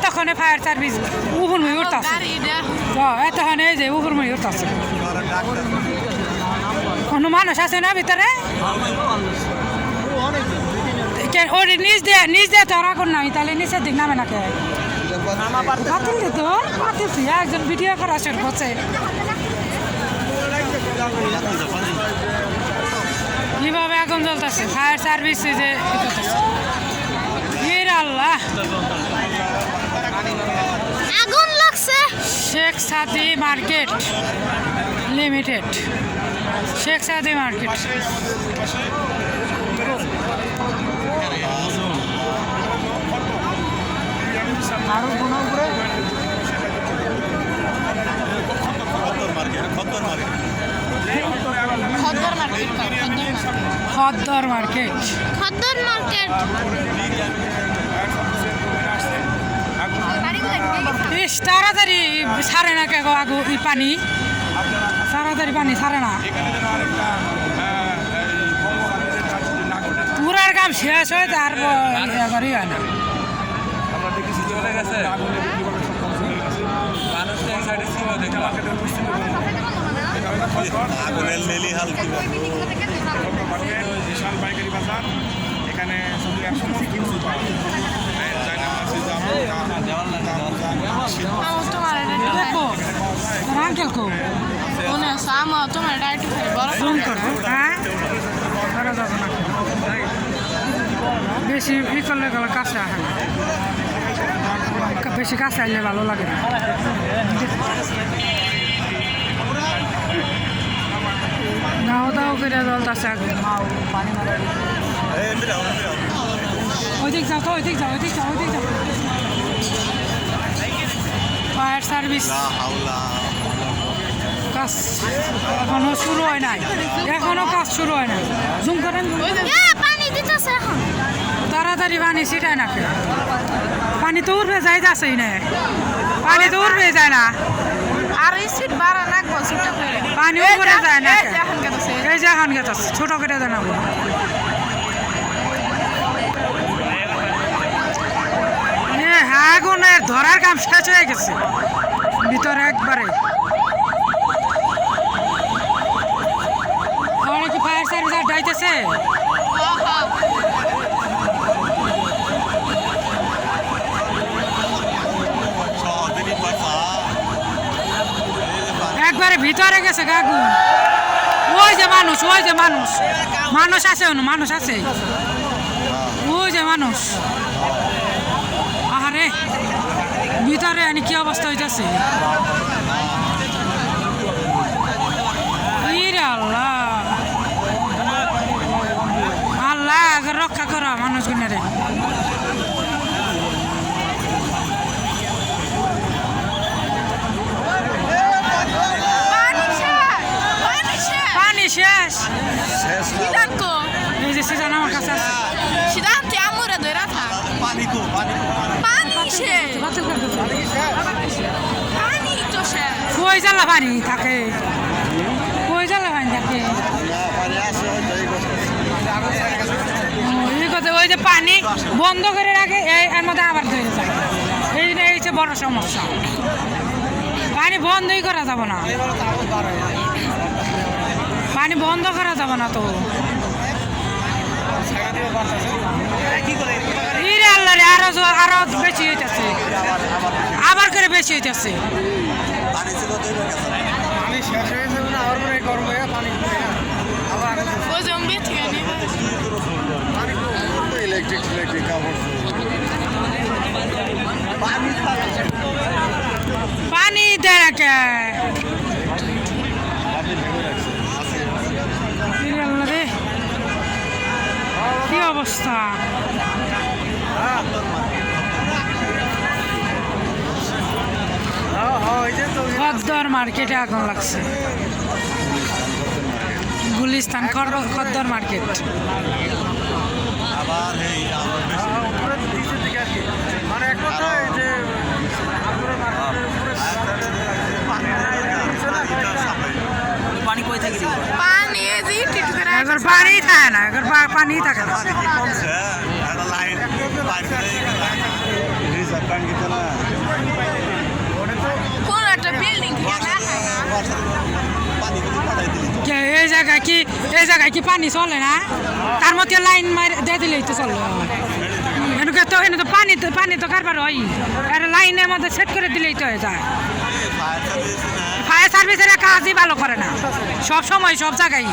তখন fire service উপর মই উঠতেছে এতক্ষণ এই যে উপর মই উঠতেছে কোনো মানুষ আছে না ভিতরে ওর নিজ দিয়ে ধরা কর নাই তাহলে নিচের দিক নামে নাকি তো একজন ভিডিও করা শুরু করছে কিভাবে আগুন জ্বলতেছে ফায়ার সার্ভিস যে আল্লাহ আগুন লাগছে শেখ সাদি মার্কেট লিমিটেড শেখ সাদি মার্কেট খদ্দর মার্কেট তাড়াতাড়ি ছাড়ে না কে আগু পানি তাড়াতাড়ি পানি ছাড়ে না পুরার কাম শেষ হয় তারপরই হয় না এখানে সমস্ত কিছু আঙ্কেল কো বেশি ই করলে গেলে কাছে আসে না বেশি কাছে আইলে ভালো লাগে না দাও দাও করে জ্বলতেছে আগুন ওইদিক যাও তো ওইদিক যাও ফায়ার সার্ভিস কাজ এখনো শুরু হয় নাই জুম করেন তাড়াতাড়ি পানি ছিটাই না পানি তো উঠবে যায় যাচ্ছেই না পানি তো উঠবে যায় না আর সিট বাড়া লাগবো সিটটা পানি উপরে যায় না এই যে এখন গেছে ছোট কেটে দেয় না আগুনের ধরার কাম শেষ হয়ে গেছে ভিতরে একবারে কি ফায়ার সার্ভিস আর ডাইতেছে একবারে ভিতরে গেছে আগুন ওই যে মানুষ আছে ওই যে মানুষ আরে ভিতরে আনি কি অবস্থা হইতেছে আল্লাহ আল্লাহ রক্ষা করো মানুষগুলো পানি শেষ এই যে সিজন আমার কাছে আছে কই জ্বালা পানি থাকে ওই যে পানি বন্ধ করে রাখে এর মধ্যে আবার ধরে যায় এই হচ্ছে বড় সমস্যা পানি বন্ধই করা যাব না তো আল্লাহ আরো বেশি হইতেছে আবার করে বেশি হইতেছে পানি দেয় না কে কি অবস্থা খদ্দর মার্কেটে আগুন লাগছে গুলিস্তান খদ্দর মার্কেট মানে এর পানি থাকে না, এর পানি থাকে না। পানি কি কমছে একটা লাইন বাইর করে রিজার্ভ ট্যাঙ্ক দিতে না কোন একটা বিল্ডিং থেকে দেখায় না পানি গুলো পাঠাই দিলি তো এই জায়গায় কি পানি চলে না? তার মধ্যে লাইন মার দিয়ে দিলেই তো চলে। এনে তো পানি তো কারবার হয়, আর লাইনের মধ্যে সেট করে দিলেই তো হয়ে যায়। ফায়ার সার্ভিস না ফায়ার সার্ভিসের কাজই ভালো করে না, সব সময় সব জায়গায়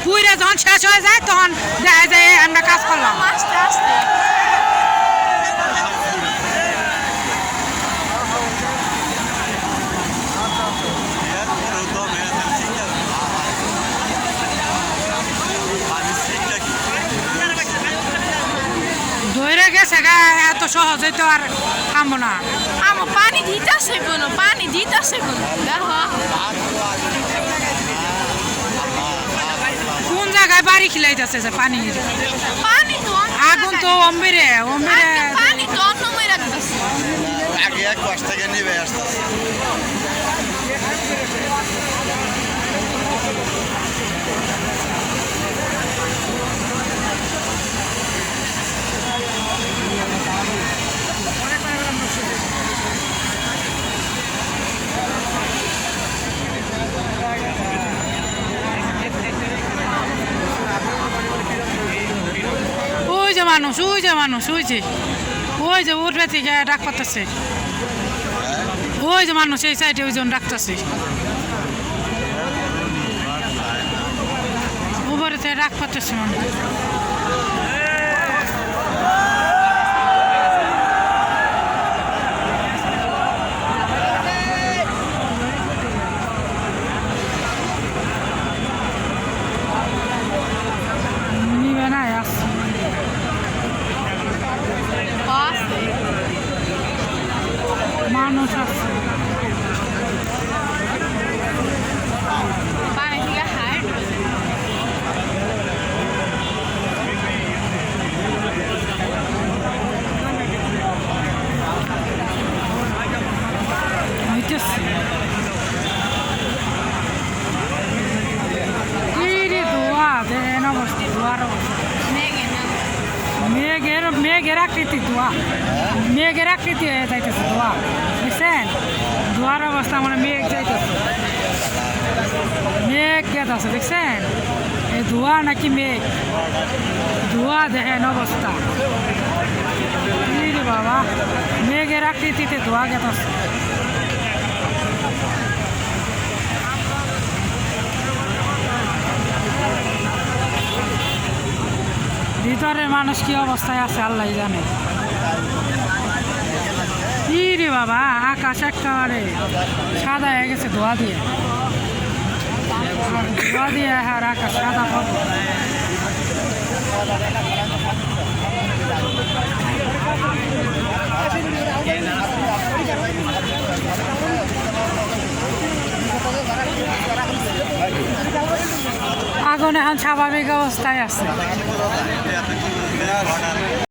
পুইরে যখন শেষ হয়ে যায় তখন দেখা যায় আমরা কাজ করলাম। আস্তে আস্তে ধরে গেছে গা, এত সহজে তো আর থামবো না। আমার পানি দিতেছে কোনো দেখো কোন জায়গায় বাড়ি খিলাইতেছে যে পানির পানি তো আগুন তো অম্বিরে পানি তো অন্য মেয়ে রাখতেছে আগে এক পাশ থেকে নেবে আসতেছে ওই যে উঠবে থেকে ডাক পাতাছে, ওই যে মানুষ এই সাইডে ওই জন ডাকতেছে, উপরে থেকে ডাক পাতাছে মানুষ। নিবে না আসছে মানুষ আসছে। পানি থেকে হাইট হইতেছে ধোয়া দেন অবস্থা, ধোয়ার অবস্থা, মেঘের আকৃতি ধোয়া, মেঘের আকৃতি হয়ে যাইতেছে ধোয়া, বুঝছেন? ধোয়ার অবস্থা মানে মেঘ যাইতেছে, মেঘ গেছে দেখছেন? এই ধোয়া নাকি মেঘ, ধোয়া দেখেন অবস্থা। রে বাবা, মেঘের আকৃতিতে ধোয়া গেছে। ভিতরের মানুষ কি অবস্থায় আছে আল্লাহ জানে। কি রে বাবা, আকাশ একেবারে সাদা হয়ে গেছে ধোয়া দিয়ে, আর আকাশ সাদা পড়ব। আগুন এখন স্বাভাবিক অবস্থায় আছে।